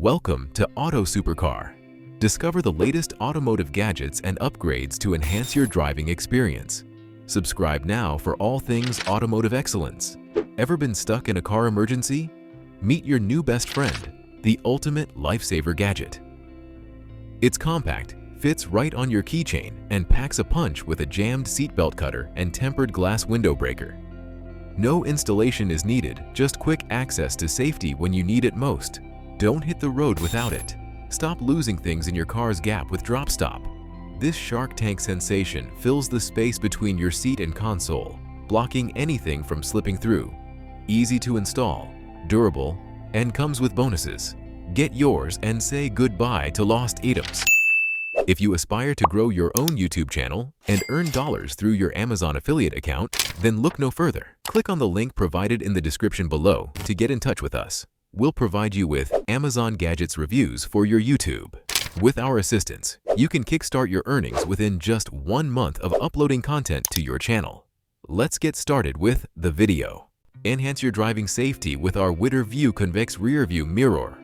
Welcome to Auto Supercar. Discover the latest automotive gadgets and upgrades to enhance your driving experience. Subscribe now for all things automotive excellence. Ever been stuck in a car emergency? Meet your new best friend, the ultimate lifesaver gadget. It's compact, fits right on your keychain, and packs a punch with a jammed seatbelt cutter and tempered glass window breaker. No installation is needed, just quick access to safety when you need it most. Don't hit the road without it. Stop losing things in your car's gap with Drop Stop. This Shark Tank sensation fills the space between your seat and console, blocking anything from slipping through. Easy to install, durable, and comes with bonuses. Get yours and say goodbye to lost items. If you aspire to grow your own YouTube channel and earn dollars through your Amazon affiliate account, then look no further. Click on the link provided in the description below to get in touch with us. We'll provide you with Amazon Gadgets reviews for your YouTube. With our assistance, you can kickstart your earnings within just 1 month of uploading content to your channel. Let's get started with the video. Enhance your driving safety with our Wider View Convex Rear View Mirror.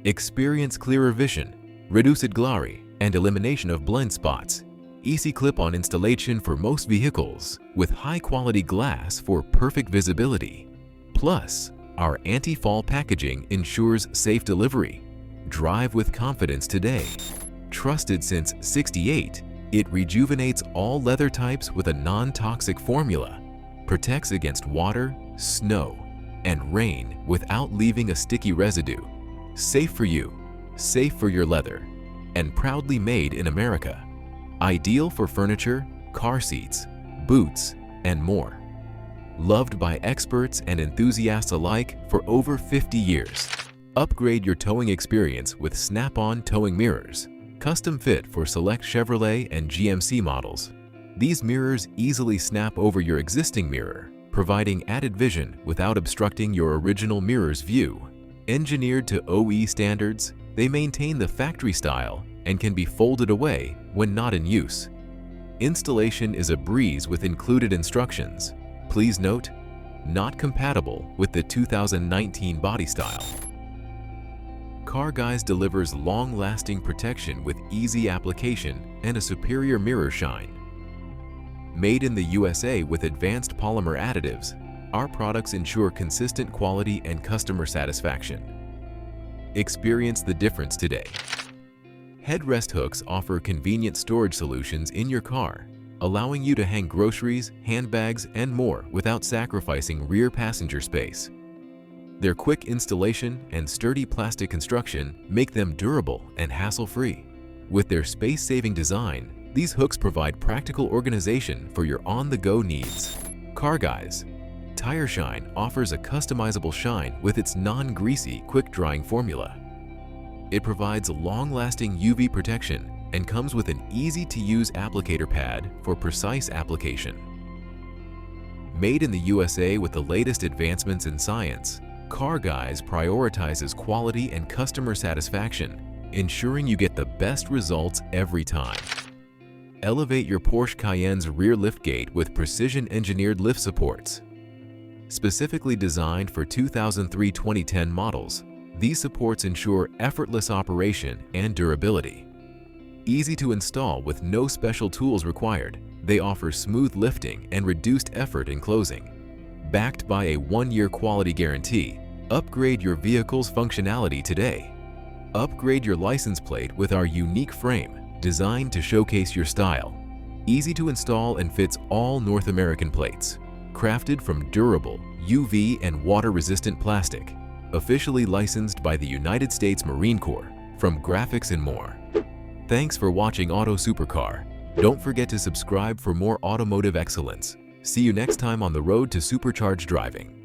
Experience clearer vision, reduced glare, and elimination of blind spots. Easy clip-on installation for most vehicles with high-quality glass for perfect visibility. Plus, our anti-fall packaging ensures safe delivery. Drive with confidence today. Trusted since '68, it rejuvenates all leather types with a non-toxic formula. Protects against water, snow, and rain without leaving a sticky residue. Safe for you, safe for your leather, and proudly made in America. Ideal for furniture, car seats, boots, and more. Loved by experts and enthusiasts alike for over 50 years. Upgrade your towing experience with snap-on towing mirrors, custom fit for select Chevrolet and GMC models. These mirrors easily snap over your existing mirror, providing added vision without obstructing your original mirror's view. Engineered to OE standards, they maintain the factory style and can be folded away when not in use. Installation is a breeze with included instructions. Please note, not compatible with the 2019 body style. Car Guys delivers long-lasting protection with easy application and a superior mirror shine. Made in the USA with advanced polymer additives, our products ensure consistent quality and customer satisfaction. Experience the difference today. Headrest hooks offer convenient storage solutions in your car, allowing you to hang groceries, handbags, and more without sacrificing rear passenger space. Their quick installation and sturdy plastic construction make them durable and hassle-free. With their space-saving design, these hooks provide practical organization for your on-the-go needs. Car Guys Tire Shine offers a customizable shine with its non-greasy, quick-drying formula. It provides long-lasting UV protection and comes with an easy-to-use applicator pad for precise application. Made in the USA with the latest advancements in science, Car Guys prioritizes quality and customer satisfaction, ensuring you get the best results every time. Elevate your Porsche Cayenne's rear liftgate with precision-engineered lift supports. Specifically designed for 2003-2010 models, these supports ensure effortless operation and durability. Easy to install with no special tools required, they offer smooth lifting and reduced effort in closing. Backed by a 1-year quality guarantee, upgrade your vehicle's functionality today. Upgrade your license plate with our unique frame, designed to showcase your style. Easy to install and fits all North American plates. Crafted from durable, UV and water-resistant plastic. Officially licensed by the United States Marine Corps, from graphics and more. Thanks for watching Auto Supercar. Don't forget to subscribe for more automotive excellence. See you next time on the road to supercharged driving.